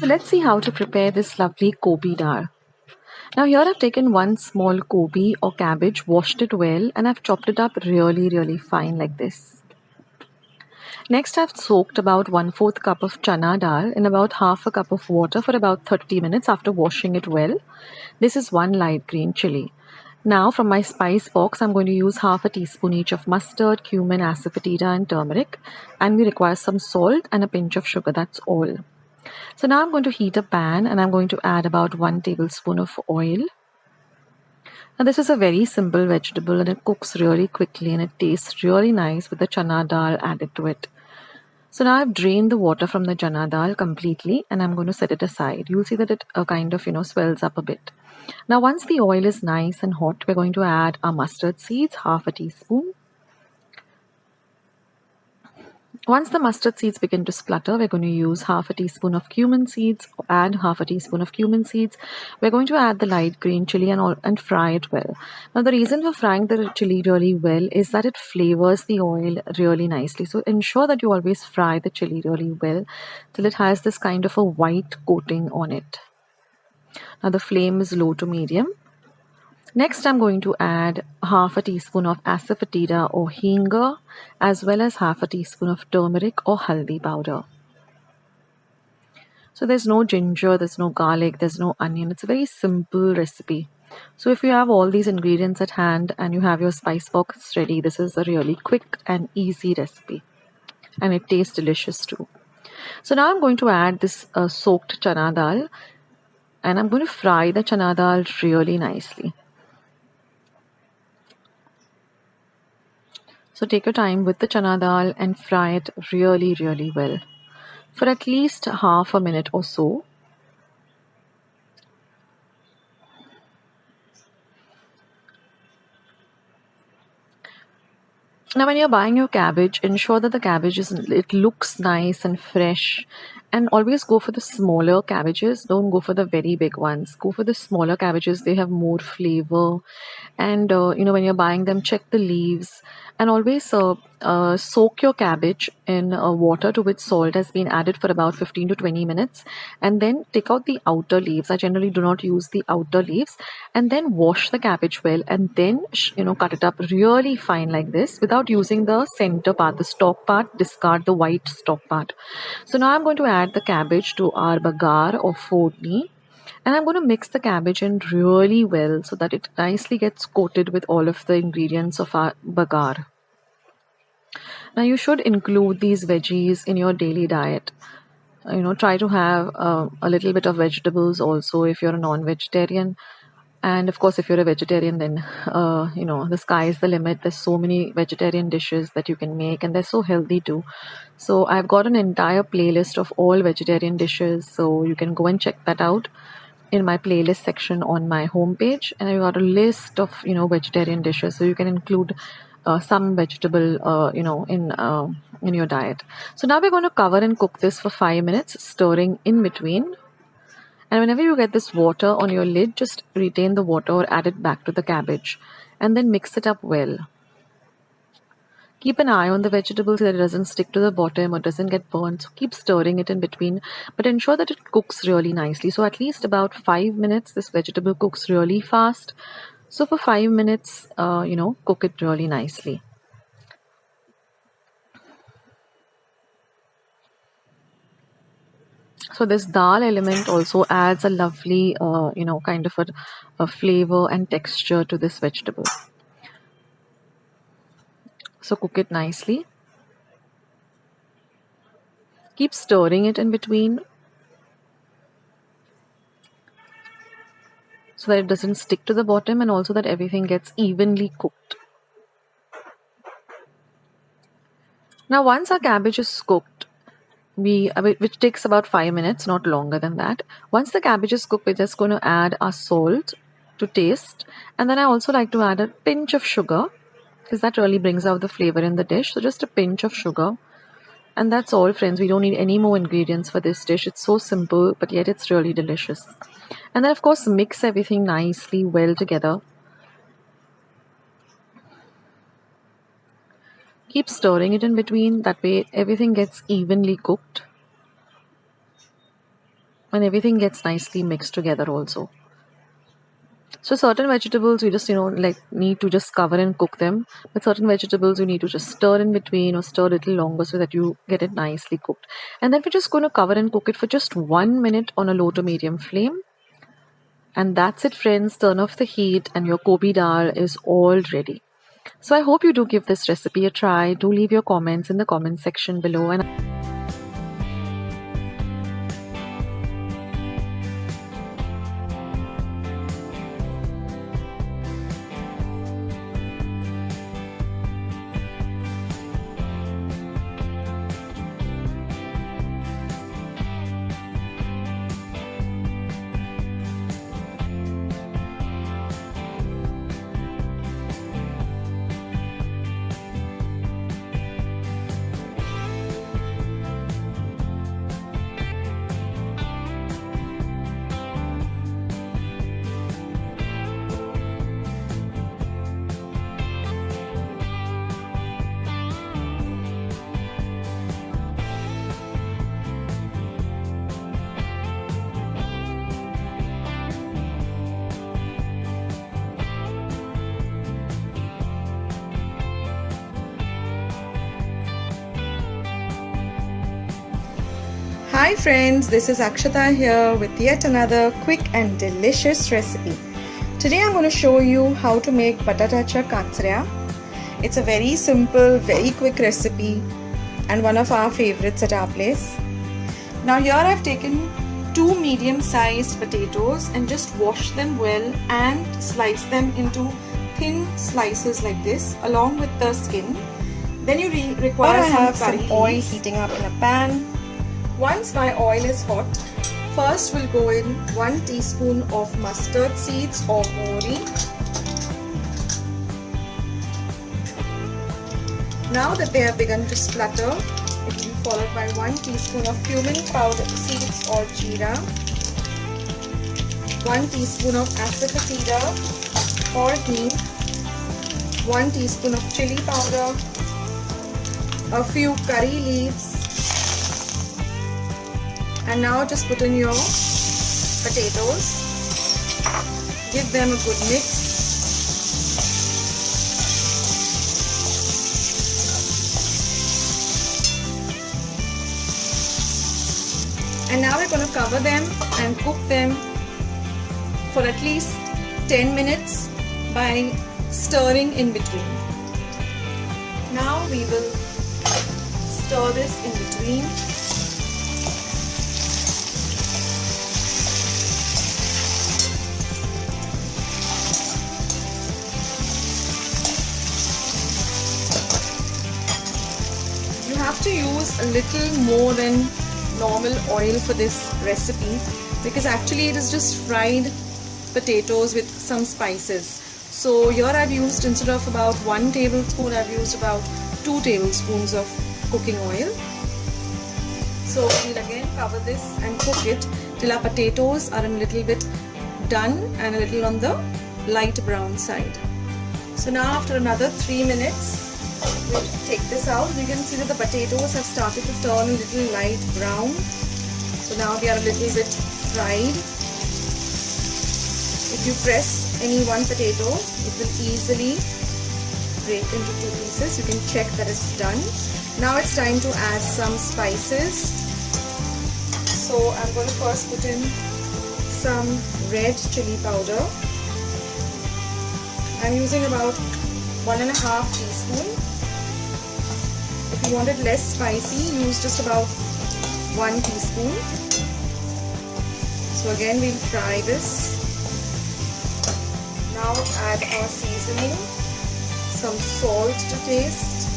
So let's see how to prepare this lovely Kobi Dal. Now here I've taken one small Kobi or cabbage, washed it well, and I've chopped it up really fine like this. Next I've soaked about 1/4 cup of chana dal in about half a cup of water for about 30 minutes after washing it well. This is one light green chili. Now from my spice box I'm going to use half a teaspoon each of mustard, cumin, asafoetida and turmeric, and we require some salt and a pinch of sugar, that's all. So now I'm going to heat a pan and I'm going to add about 1 tablespoon of oil. Now this is a very simple vegetable and it cooks really quickly and it tastes really nice with the chana dal added to it. So now I've drained the water from the chana dal completely and I'm going to set it aside. You'll see that it kind of swells up a bit. Now once the oil is nice and hot, we're going to add our mustard seeds, half a teaspoon. Once the mustard seeds begin to splutter, we're going to use half a teaspoon of cumin seeds, add half a teaspoon of cumin seeds. We're going to add the light green chili and fry it well. Now the reason for frying the chili really well is that it flavors the oil really nicely. So ensure that you always fry the chili really well till it has this kind of a white coating on it. Now the flame is low to medium. Next, I'm going to add half a teaspoon of asafoetida or hinga, as well as half a teaspoon of turmeric or haldi powder. So there's no ginger, there's no garlic, there's no onion. It's a very simple recipe. So if you have all these ingredients at hand and you have your spice box ready, this is a really quick and easy recipe. And it tastes delicious too. So now I'm going to add this soaked chana dal, and I'm going to fry the chana dal really nicely. So take your time with the chana dal and fry it really well for at least half a minute or so. Now when you're buying your cabbage, ensure that the cabbage it looks nice and fresh, and always go for the smaller cabbages. Don't go for the very big ones. Go for the smaller cabbages. They have more flavor. And when you're buying them, check the leaves and always soak your cabbage in water to which salt has been added for about 15 to 20 minutes, and then take out the outer leaves. I generally do not use the outer leaves, and then wash the cabbage well, and then cut it up really fine like this without using the center part, the stalk part. Discard the white stalk part. So now I'm going to add the cabbage to our bagar or forni. And I'm going to mix the cabbage in really well so that it nicely gets coated with all of the ingredients of our bagar. Now you should include these veggies in your daily diet. Try to have a little bit of vegetables also if you're a non-vegetarian. And of course, if you're a vegetarian, then, the sky is the limit. There's so many vegetarian dishes that you can make, and they're so healthy too. So I've got an entire playlist of all vegetarian dishes. So you can go and check that out in my playlist section on my homepage, and I've got a list of vegetarian dishes, so you can include some vegetable in your diet. So now we're going to cover and cook this for 5 minutes, stirring in between. And whenever you get this water on your lid, just retain the water or add it back to the cabbage, and then mix it up well. Keep an eye on the vegetables so that it doesn't stick to the bottom or doesn't get burnt. So keep stirring it in between, but ensure that it cooks really nicely. So at least about 5 minutes, this vegetable cooks really fast. So for 5 minutes, cook it really nicely. So this dal element also adds a lovely, kind of a flavor and texture to this vegetable. So cook it nicely. Keep stirring it in between so that it doesn't stick to the bottom, and also that everything gets evenly cooked. Now once our cabbage is cooked, which takes about 5 minutes, not longer than that. Once the cabbage is cooked, we're just going to add our salt to taste, and then I also like to add a pinch of sugar because that really brings out the flavor in the dish. So just a pinch of sugar. And that's all, friends. We don't need any more ingredients for this dish. It's so simple, but yet it's really delicious. And then, of course, mix everything nicely well together. Keep stirring it in between. That way, everything gets evenly cooked. and everything gets nicely mixed together also. So certain vegetables you just like need to just cover and cook them, but certain vegetables you need to just stir in between or stir a little longer so that you get it nicely cooked. And then we're just going to cover and cook it for just 1 minute on a low to medium flame. And that's it, friends. Turn off the heat and your Kobi Dal is all ready. So I hope you do give this recipe a try. Do leave your comments in the comment section below. And Hi friends, this is Akshata here with yet another quick and delicious recipe. Today I'm going to show you how to make Batatachya Kachrya. It's a very simple, very quick recipe and one of our favorites at our place. Now here I've taken 2 medium-sized potatoes and just washed them well and sliced them into thin slices like this along with the skin. Then you require some oil heating up in a pan. Once my oil is hot, first we'll go in 1 teaspoon of mustard seeds or mori. Now that they have begun to splutter, it will be followed by 1 teaspoon of cumin powder seeds or jeera, 1 teaspoon of asafoetida or ghee, 1 teaspoon of chili powder, a few curry leaves, and now just put in your potatoes, give them a good mix. And now we're going to cover them and cook them for at least 10 minutes by stirring in between. Now we will stir this in between. You have to use a little more than normal oil for this recipe because actually it is just fried potatoes with some spices. So here I've used, instead of about 1 tablespoon, I've used about 2 tablespoons of cooking oil. So we'll again cover this and cook it till our potatoes are a little bit done and a little on the light brown side. So now after another 3 minutes, we'll take this out. You can see that the potatoes have started to turn a little light brown. So now they are a little bit fried. If you press any one potato, it will easily break into 2 pieces. You can check that it's done. Now it's time to add some spices. So I'm going to first put in some red chili powder. I'm using about 1.5 teaspoon. If you want it less spicy, use just about 1 teaspoon. So again we'll fry this. Now add our seasoning, some salt to taste.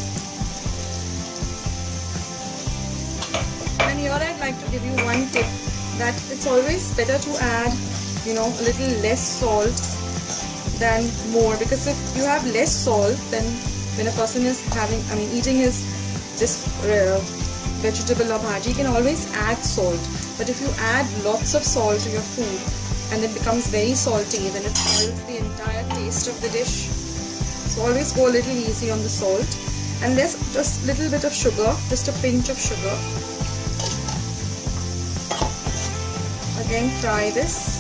And here I'd like to give you one tip, that it's always better to add, a little less salt than more, because if you have less salt, then when a person is eating this vegetable or bhaji, you can always add salt. But if you add lots of salt to your food and it becomes very salty, then it spoils the entire taste of the dish. So always go a little easy on the salt. And there's just a little bit of sugar, just a pinch of sugar. Again, fry this.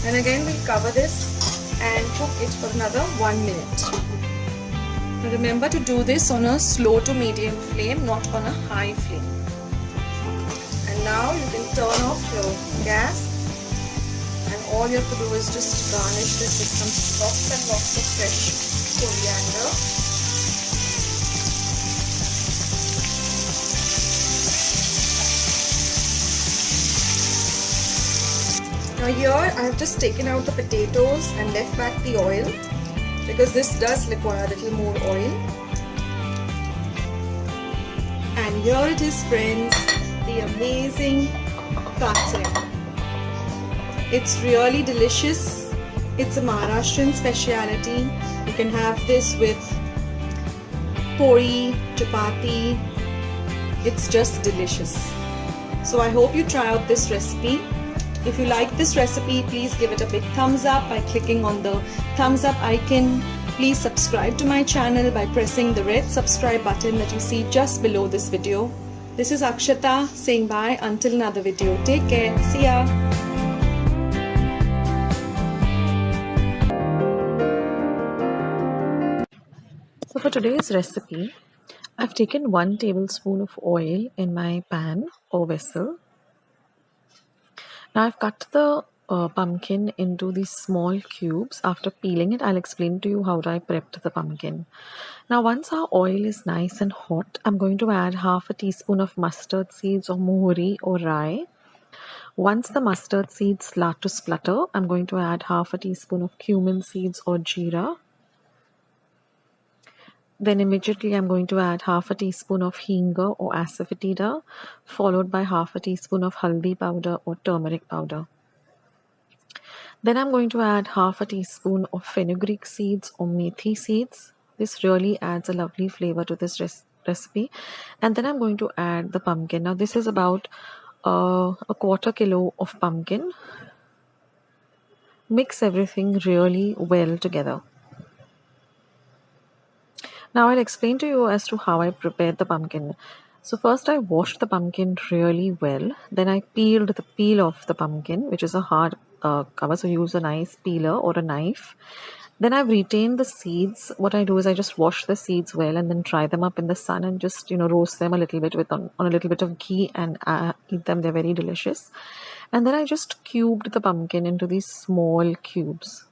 And again, we'll cover this and cook it for another 1 minute. Now remember to do this on a slow to medium flame, not on a high flame. And now you can turn off your gas, and all you have to do is just garnish this with some lots and lots of fresh coriander. Now here I have just taken out the potatoes and left back the oil, because this does require a little more oil. And here it is, friends, the amazing Kachrya. It's really delicious. It's a Maharashtrian speciality. You can have this with pori, chapati. It's just delicious. So I hope you try out this recipe. If you like this recipe, please give it a big thumbs up by clicking on the thumbs up icon. Please subscribe to my channel by pressing the red subscribe button that you see just below this video. This is Akshata saying bye until another video. Take care. See ya. So for today's recipe, I've taken 1 tablespoon of oil in my pan or vessel. Now I've cut the pumpkin into these small cubes. After peeling it, I'll explain to you how I prepped the pumpkin. Now once our oil is nice and hot, I'm going to add half a teaspoon of mustard seeds or mohori or rye. Once the mustard seeds start to splutter, I'm going to add half a teaspoon of cumin seeds or jeera. Then immediately I'm going to add half a teaspoon of hinga or asafoetida, followed by half a teaspoon of haldi powder or turmeric powder. Then I'm going to add half a teaspoon of fenugreek seeds or meethi seeds. This really adds a lovely flavor to this recipe. And then I'm going to add the pumpkin. Now this is about a quarter kilo of pumpkin. Mix everything really well together. Now I'll explain to you as to how I prepared the pumpkin. So first I washed the pumpkin really well. Then I peeled the peel off the pumpkin, which is a hard cover. So use a nice peeler or a knife. Then I've retained the seeds. What I do is I just wash the seeds well and then dry them up in the sun and just roast them a little bit with on a little bit of ghee and eat them. They're very delicious. And then I just cubed the pumpkin into these small cubes.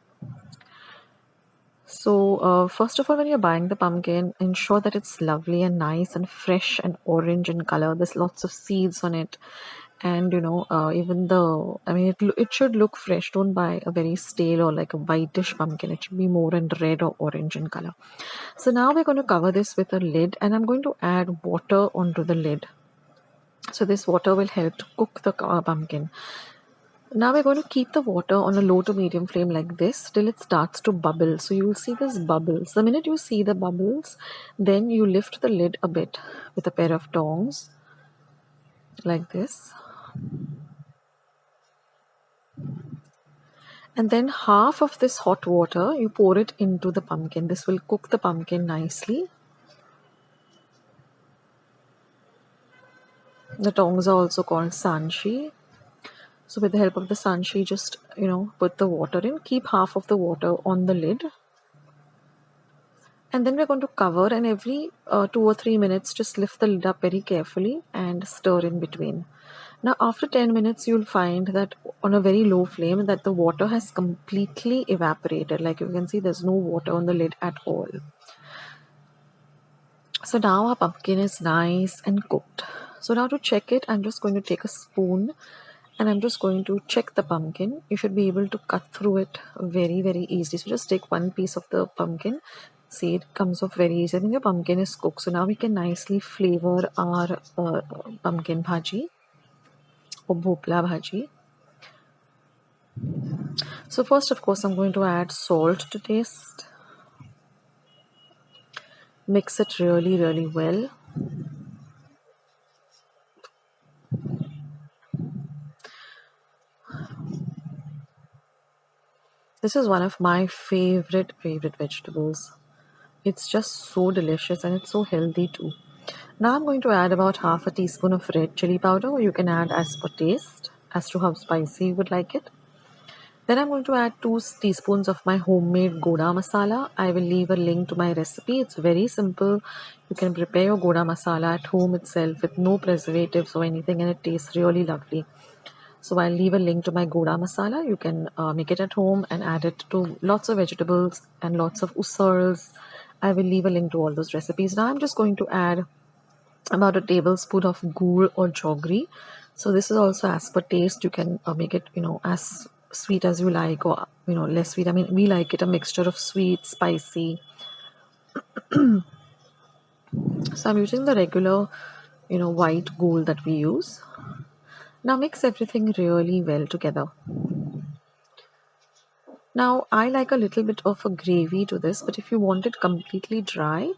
So first of all, when you're buying the pumpkin, ensure that it's lovely and nice and fresh and orange in color. There's lots of seeds on it, and even it should look fresh. Don't buy a very stale or like a whitish pumpkin. It should be more in red or orange in color. So now we're going to cover this with a lid, and I'm going to add water onto the lid. So this water will help to cook the pumpkin. Now we're going to keep the water on a low to medium flame like this till it starts to bubble. So you will see this bubbles. The minute you see the bubbles, then you lift the lid a bit with a pair of tongs like this. And then half of this hot water, you pour it into the pumpkin. This will cook the pumpkin nicely. The tongs are also called sanshi. So with the help of the sanshi, just put the water in. Keep half of the water on the lid. And then we're going to cover, and every 2 or 3 minutes, just lift the lid up very carefully and stir in between. Now after 10 minutes, you'll find that on a very low flame that the water has completely evaporated. Like you can see, there's no water on the lid at all. So now our pumpkin is nice and cooked. So now to check it, I'm just going to take a spoon and I'm just going to check the pumpkin. You should be able to cut through it very, very easily. So just take one piece of the pumpkin. See, it comes off very easy. I think the pumpkin is cooked. So now we can nicely flavor our pumpkin bhaji or bhoplyachi. So first, of course, I'm going to add salt to taste. Mix it really, really well. This is one of my favorite vegetables. It's just so delicious and it's so healthy too. Now I'm going to add about half a teaspoon of red chili powder, or you can add as per taste, as to how spicy you would like it. Then I'm going to add 2 teaspoons of my homemade goda masala. I will leave a link to my recipe. It's very simple. You can prepare your goda masala at home itself with no preservatives or anything, and it tastes really lovely. So I'll leave a link to my goda masala. You can make it at home and add it to lots of vegetables and lots of usals. I will leave a link to all those recipes. Now I'm just going to add about a tablespoon of gur or jaggery. So this is also as per taste. You can make it, as sweet as you like, or less sweet. I mean, we like it a mixture of sweet, spicy. So I'm using the regular, white gur that we use. Now mix everything really well together. Now I like a little bit of a gravy to this, but if you want it completely dry,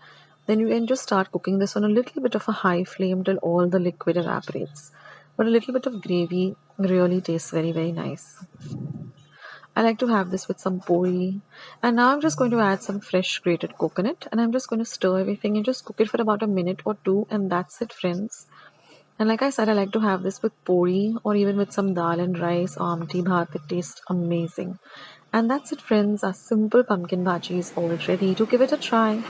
then you can just start cooking this on a little bit of a high flame till all the liquid evaporates. But a little bit of gravy really tastes very, very nice. I like to have this with some puri. And now I'm just going to add some fresh grated coconut, and I'm just going to stir everything and just cook it for about a minute or two, and that's it, friends. And like I said, I like to have this with puri or even with some dal and rice or amti bhaat. It tastes amazing. And that's it, friends. Our simple pumpkin bhaji is all ready. To give it a try.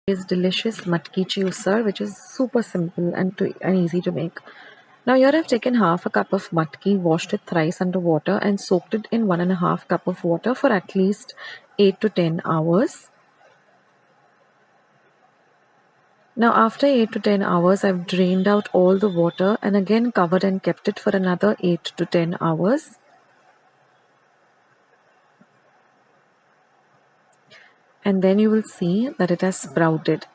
Is delicious matkichi usal, which is super simple and easy to make. Now here I've taken half a cup of matki, washed it thrice under water and soaked it in 1.5 cup of water for at least 8 to 10 hours. Now after 8 to 10 hours, I've drained out all the water and again covered and kept it for another 8 to 10 hours. And then you will see that it has sprouted.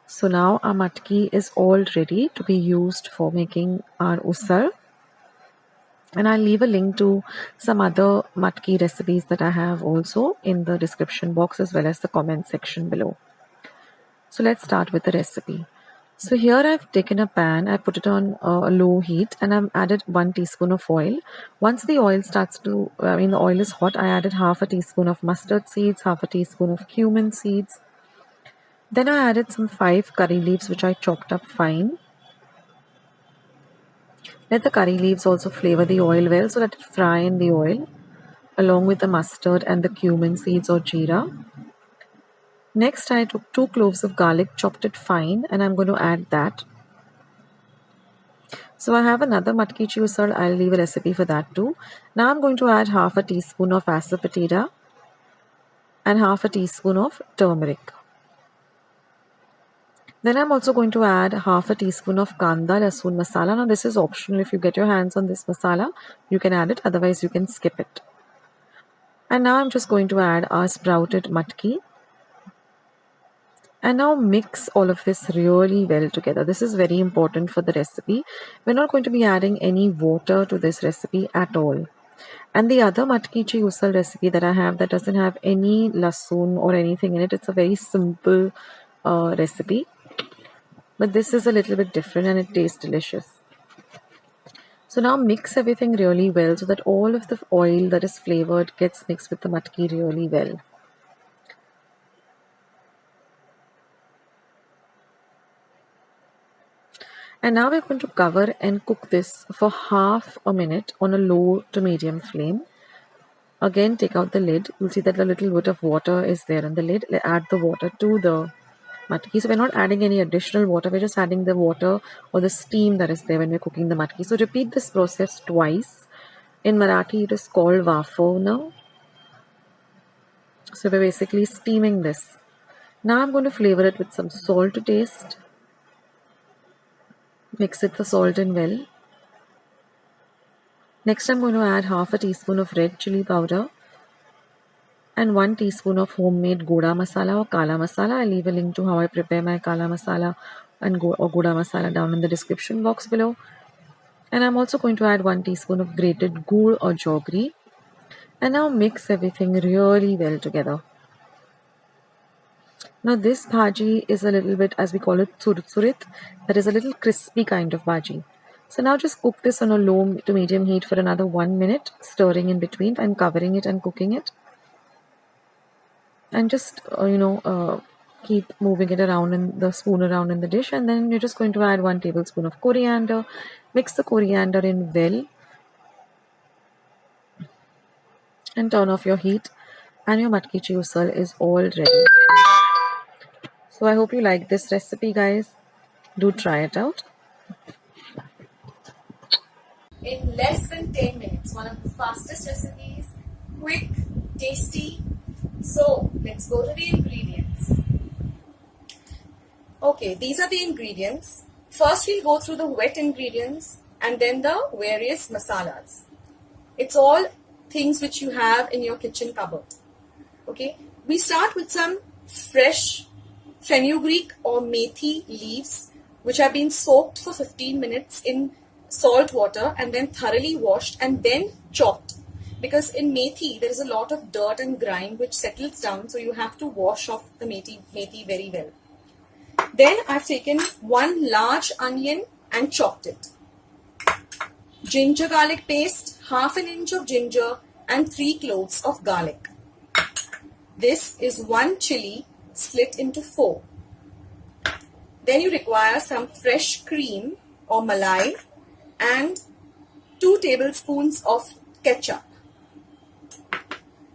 So now our matki is all ready to be used for making our usal. And I'll leave a link to some other matki recipes that I have also in the description box as well as the comment section below. So let's start with the recipe. So here I've taken a pan, I put it on a low heat and I've added 1 teaspoon of oil. Once the oil the oil is hot, I added half a teaspoon of mustard seeds, half a teaspoon of cumin seeds. Then I added some 5 curry leaves which I chopped up fine. Let the curry leaves also flavor the oil well so that it fry in the oil along with the mustard and the cumin seeds or jeera. Next, I took 2 cloves of garlic, chopped it fine, and I'm going to add that. So I have another matkichi usal. I'll leave a recipe for that too. Now I'm going to add half a teaspoon of asafoetida and half a teaspoon of turmeric. Then I'm also going to add half a teaspoon of kanda lasun masala. Now this is optional. If you get your hands on this masala, you can add it. Otherwise, you can skip it. And now I'm just going to add our sprouted matki. And now mix all of this really well together. This is very important for the recipe. We're not going to be adding any water to this recipe at all. And the other matkichi usal recipe that I have that doesn't have any lasun or anything in it. It's a very simple recipe. But this is a little bit different and it tastes delicious. So now mix everything really well so that all of the oil that is flavored gets mixed with the matki really well. And now we're going to cover and cook this for half a minute on a low to medium flame. Again, take out the lid. You'll see that a little bit of water is there on the lid. Add the water to the matki. So we're not adding any additional water. We're just adding the water or the steam that is there when we're cooking the matki. So repeat this process twice. In Marathi, it is called wafona. So we're basically steaming this. Now I'm going to flavor it with some salt to taste. Mix it the salt in well. Next, I'm going to add half a teaspoon of red chili powder and 1 teaspoon of homemade goda masala or kala masala. I'll leave a link to how I prepare my kala masala and goda masala down in the description box below. And I'm also going to add 1 teaspoon of grated gur or jaggery. And now mix everything really well together. Now this bhaji is a little bit, as we call it, sursurit. That is a little crispy kind of bhaji. So now just cook this on a low to medium heat for another 1 minute, stirring in between and covering it and cooking it. And just, keep moving it around in the spoon around in the dish. And then you're just going to add 1 tablespoon of coriander. Mix the coriander in well and turn off your heat. And your Matkichi usal is all ready. So I hope you like this recipe, guys. Do try it out. In less than 10 minutes. One of the fastest recipes, quick, tasty. So let's go to the ingredients. Okay, these are the ingredients. First we'll go through the wet ingredients and then the various masalas. It's all things which you have in your kitchen cupboard. Okay, we start with some fresh Fenugreek or Meethi leaves which have been soaked for 15 minutes in salt water and then thoroughly washed and then chopped. Because in Meethi there is a lot of dirt and grime which settles down, so you have to wash off the Meethi very well. Then I've taken 1 large onion and chopped it. Ginger garlic paste, half an inch of ginger and 3 cloves of garlic. This is 1 chili slit into 4. Then you require some fresh cream or malai and 2 tablespoons of ketchup.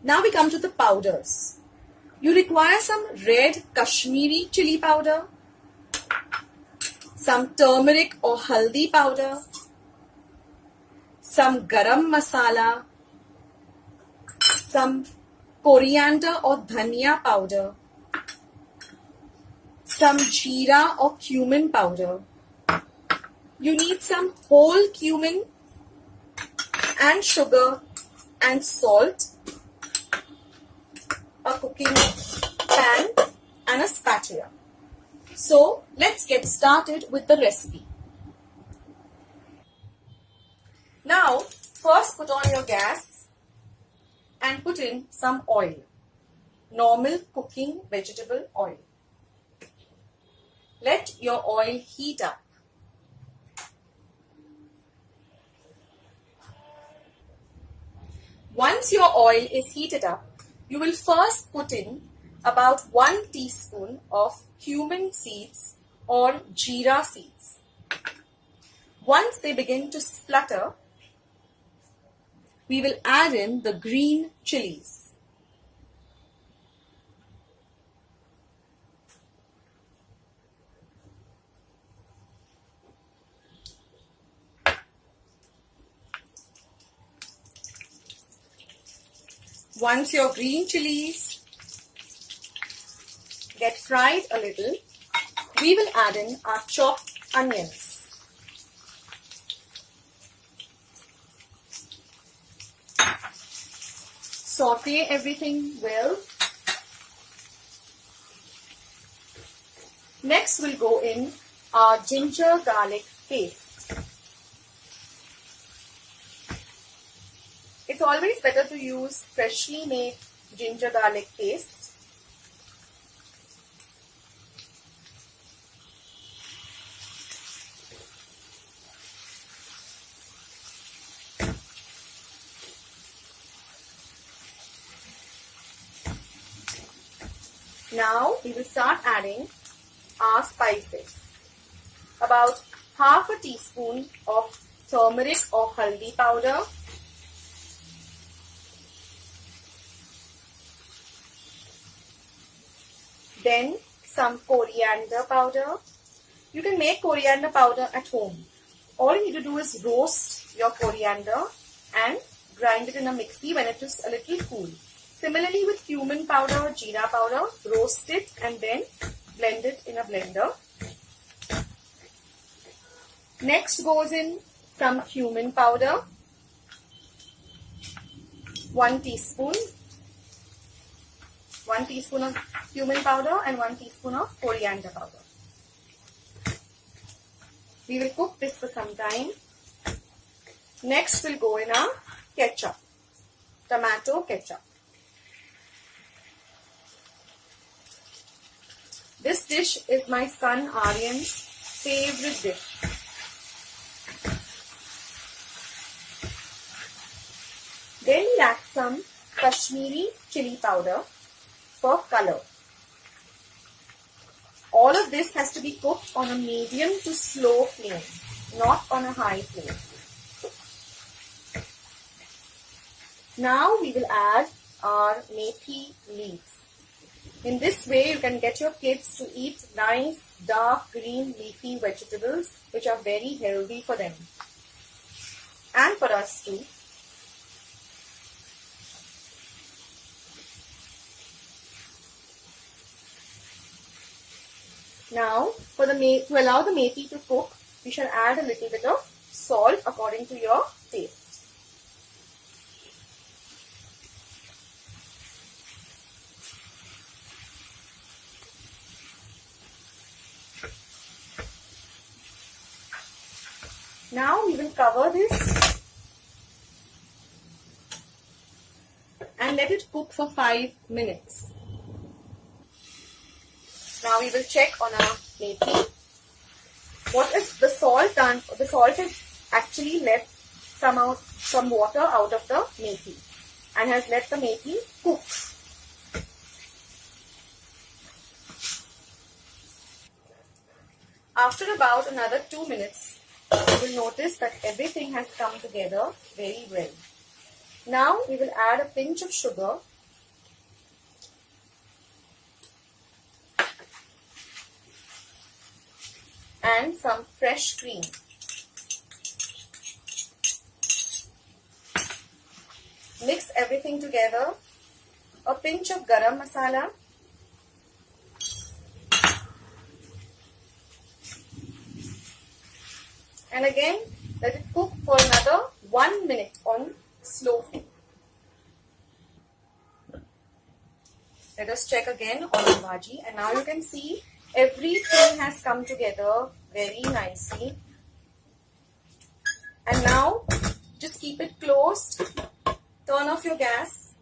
Now we come to the powders. You require some red Kashmiri chili powder, some turmeric or haldi powder, some garam masala, some coriander or dhania powder, some jeera or cumin powder. You need some whole cumin and sugar and salt, a cooking pan and a spatula. So let's get started with the recipe. Now first put on your gas and put in some oil, normal cooking vegetable oil. Let your oil heat up. Once your oil is heated up, you will first put in about 1 teaspoon of cumin seeds or jeera seeds. Once they begin to splutter, we will add in the green chilies. Once your green chilies get fried a little, we will add in our chopped onions. Saute everything well. Next we'll go in our ginger garlic paste. It's always better to use freshly made ginger garlic paste. Now we will start adding our spices. About half a teaspoon of turmeric or haldi powder, then some coriander powder. You can make coriander powder at home. All you need to do is roast your coriander and grind it in a mixie when it is a little cool. Similarly with cumin powder or jeera powder, roast it and then blend it in a blender. Next goes in some cumin powder, 1 teaspoon. 1 teaspoon of cumin powder and 1 teaspoon of coriander powder. We will cook this for some time. Next we'll go in our ketchup, tomato ketchup. This dish is my son Aryan's favorite dish. will add some Kashmiri chili powder for color. All of this has to be cooked on a medium to slow flame, not on a high flame. Now we will add our methi leaves. In this way, you can get your kids to eat nice, dark, green, leafy vegetables which are very healthy for them. And for us too. Now, to allow the methi to cook, we shall add a little bit of salt according to your taste. Now we will cover this and let it cook for 5 minutes. Now we will check on our methi. What is the salt done? The salt has actually let some water out of the methi and has let the methi cook. After about another 2 minutes, you will notice that everything has come together very well. Now we will add a pinch of sugar and some fresh cream. Mix everything together. A pinch of garam masala. And again, let it cook for another 1 minute on slow flame. Let us check again on the bhaji, and now you can see everything has come together very nicely. And now just keep it closed, turn off your gas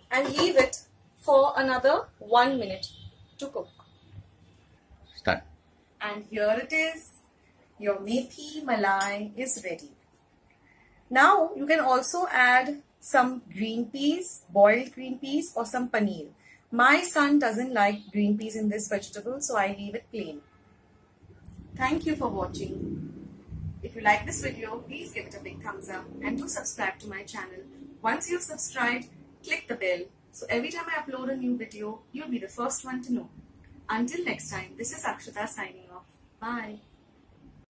and leave it for another 1 minute to cook. Start. And here it is. Your methi malai is ready. Now you can also add some green peas, boiled green peas, or some paneer. My son doesn't like green peas in this vegetable, so I leave it plain. Thank you for watching. If you like this video, please give it a big thumbs up and do subscribe to my channel. Once you've subscribed, click the bell so every time I upload a new video, you'll be the first one to know. Until next time, this is Akshita signing off. Bye.